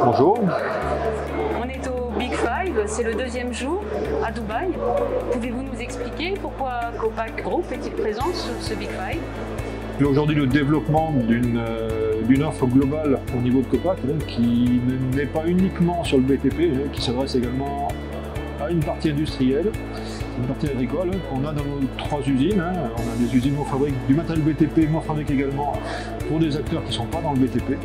Bonjour. On est au Big Five, c'est le deuxième jour à Dubaï. Pouvez-vous nous expliquer pourquoi Copac Group est-il présent sur ce Big Five? Aujourd'hui, le développement d'une offre globale au niveau de Copac, qui n'est pas uniquement sur le BTP, qui s'adresse également à une partie industrielle, une partie agricole, qu'on a dans nos 3 usines. On a des usines où on fabrique du matériel BTP, mais on fabrique également pour des acteurs qui ne sont pas dans le BTP.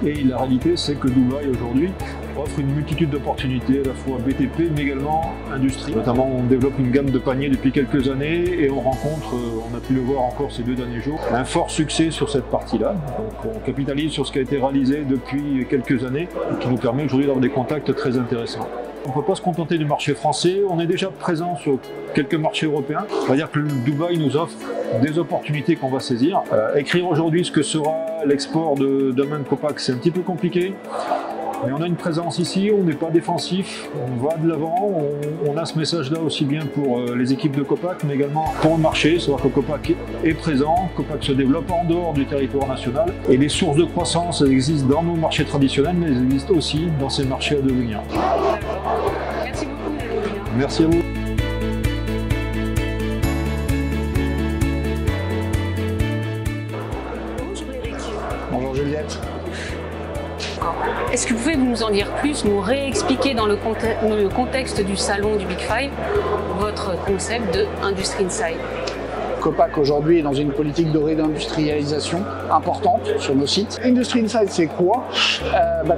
Et la réalité, c'est que Dubaï aujourd'hui offre une multitude d'opportunités, à la fois BTP, mais également industrie. Notamment, on développe une gamme de paniers depuis quelques années et on rencontre, on a pu le voir encore ces 2 derniers jours, un fort succès sur cette partie-là. Donc on capitalise sur ce qui a été réalisé depuis quelques années et qui nous permet aujourd'hui d'avoir des contacts très intéressants. On ne peut pas se contenter du marché français, on est déjà présent sur quelques marchés européens. C'est-à-dire que Dubaï nous offre des opportunités qu'on va saisir. Écrire aujourd'hui ce que sera l'export de demain de Copac, c'est un petit peu compliqué. Mais on a une présence ici, on n'est pas défensif, on va de l'avant, on a ce message-là aussi bien pour les équipes de Copac, mais également pour le marché, c'est-à-dire que Copac est présent, Copac se développe en dehors du territoire national, et les sources de croissance elles existent dans nos marchés traditionnels, mais elles existent aussi dans ces marchés à devenir. Merci beaucoup d'être venu. Merci à vous. Bonjour Eric. Bonjour Juliette. Est-ce que vous pouvez nous en dire plus, nous réexpliquer dans le contexte du salon du Big Five votre concept de Industry Inside? Copac aujourd'hui est dans une politique de réindustrialisation importante sur nos sites. Industry Inside, c'est quoi?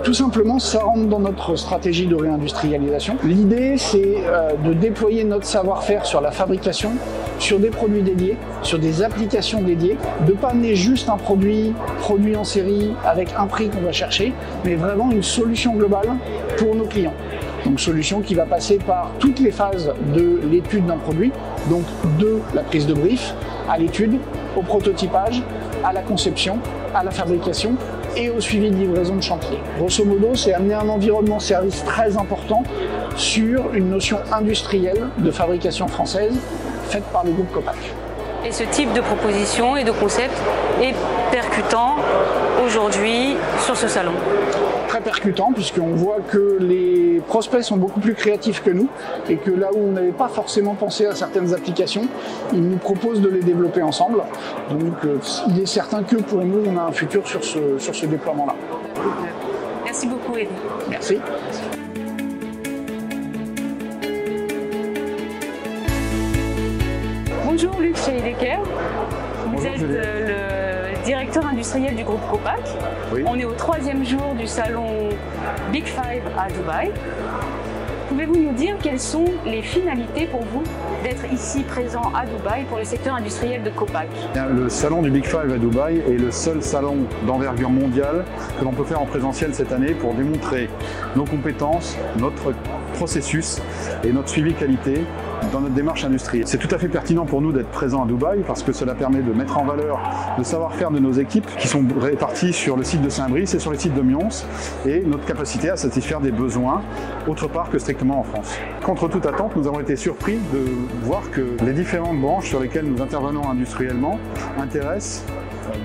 Tout simplement, ça rentre dans notre stratégie de réindustrialisation. L'idée, c'est de déployer notre savoir-faire sur la fabrication, sur des produits dédiés, sur des applications dédiées, de ne pas amener juste un produit en série avec un prix qu'on va chercher, mais vraiment une solution globale pour nos clients. Donc solution qui va passer par toutes les phases de l'étude d'un produit, donc de la prise de brief à l'étude, au prototypage, à la conception, à la fabrication et au suivi de livraison de chantier. Grosso modo, c'est amener un environnement service très important sur une notion industrielle de fabrication française faite par le groupe Copac. Et ce type de proposition et de concept est percutant aujourd'hui sur ce salon? Très percutant puisqu'on voit que les prospects sont beaucoup plus créatifs que nous et que là où on n'avait pas forcément pensé à certaines applications, ils nous proposent de les développer ensemble. Donc il est certain que pour nous, on a un futur sur ce déploiement-là. Merci beaucoup Eric. Merci. Bonjour Luc Scheidegger, vous êtes Juliette. le directeur industriel du groupe Copac. Oui. On est au 3e jour du salon Big Five à Dubaï. Pouvez-vous nous dire quelles sont les finalités pour vous d'être ici présent à Dubaï pour le secteur industriel de Copac? Le salon du Big Five à Dubaï est le seul salon d'envergure mondiale que l'on peut faire en présentiel cette année pour démontrer nos compétences, notre processus et notre suivi qualité dans notre démarche industrielle. C'est tout à fait pertinent pour nous d'être présents à Dubaï parce que cela permet de mettre en valeur le savoir-faire de nos équipes qui sont réparties sur le site de Saint-Brice et sur le site de Mions et notre capacité à satisfaire des besoins autre part que strictement en France. Contre toute attente, nous avons été surpris de voir que les différentes branches sur lesquelles nous intervenons industriellement intéressent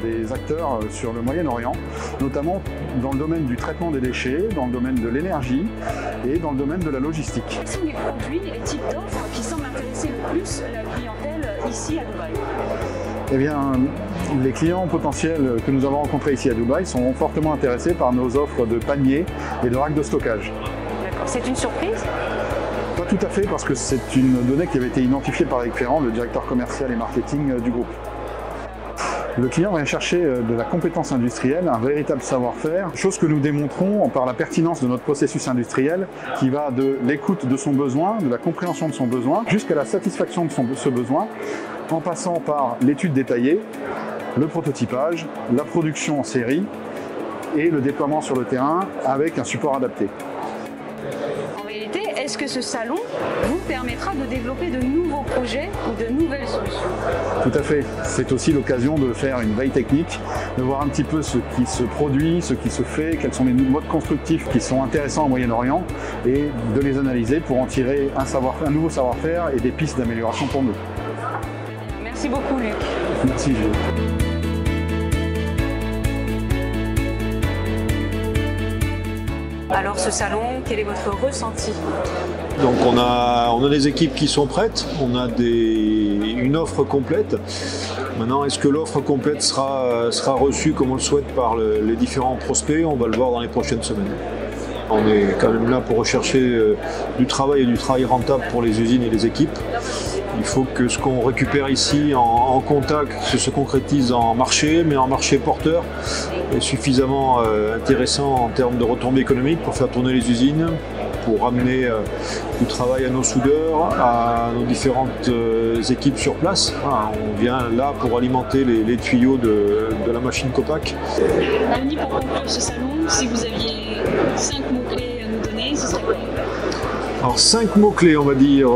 des acteurs sur le Moyen-Orient, notamment dans le domaine du traitement des déchets, dans le domaine de l'énergie et dans le domaine de la logistique. Quels sont les produits, les types d'offres qui semblent intéresser le plus la clientèle ici à Dubaï? Eh bien, les clients potentiels que nous avons rencontrés ici à Dubaï sont fortement intéressés par nos offres de paniers et de racks de stockage. D'accord. C'est une surprise? Pas tout à fait, parce que c'est une donnée qui avait été identifiée par Eric Ferrand, le directeur commercial et marketing du groupe. Le client vient chercher de la compétence industrielle, un véritable savoir-faire, chose que nous démontrons par la pertinence de notre processus industriel qui va de l'écoute de son besoin, de la compréhension de son besoin, jusqu'à la satisfaction de ce besoin, en passant par l'étude détaillée, le prototypage, la production en série et le déploiement sur le terrain avec un support adapté. En réalité, est-ce que ce salon vous permettra de développer de nouveaux projets ou de nouvelles solutions? Tout à fait. C'est aussi l'occasion de faire une veille technique, de voir un petit peu ce qui se produit, ce qui se fait, quels sont les modes constructifs qui sont intéressants au Moyen-Orient et de les analyser pour en tirer un nouveau savoir-faire et des pistes d'amélioration pour nous. Merci beaucoup Luc. Merci Jules. Alors ce salon, quel est votre ressenti? Donc on a des équipes qui sont prêtes, on a une offre complète. Maintenant, est-ce que l'offre complète sera reçue comme on le souhaite par les différents prospects? On va le voir dans les prochaines semaines. On est quand même là pour rechercher du travail et du travail rentable pour les usines et les équipes. Il faut que ce qu'on récupère ici en contact se concrétise en marché, mais en marché porteur et suffisamment intéressant en termes de retombées économiques pour faire tourner les usines, pour ramener du travail à nos soudeurs, à nos différentes équipes sur place. Voilà, on vient là pour alimenter les tuyaux de la machine Copac. Denis, pour conclure ce salon, si vous aviez 5 mots-clés à nous donner, ce serait quoi? Alors 5 mots-clés, on va dire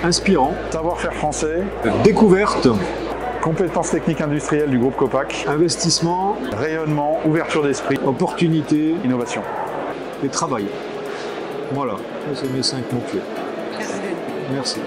inspirant, Savoir-faire français, découverte, compétences techniques industrielles du groupe Copac, investissement, rayonnement, ouverture d'esprit, opportunité innovation. et travail. Voilà, c'est mes 5 mots-clés. Merci. Merci.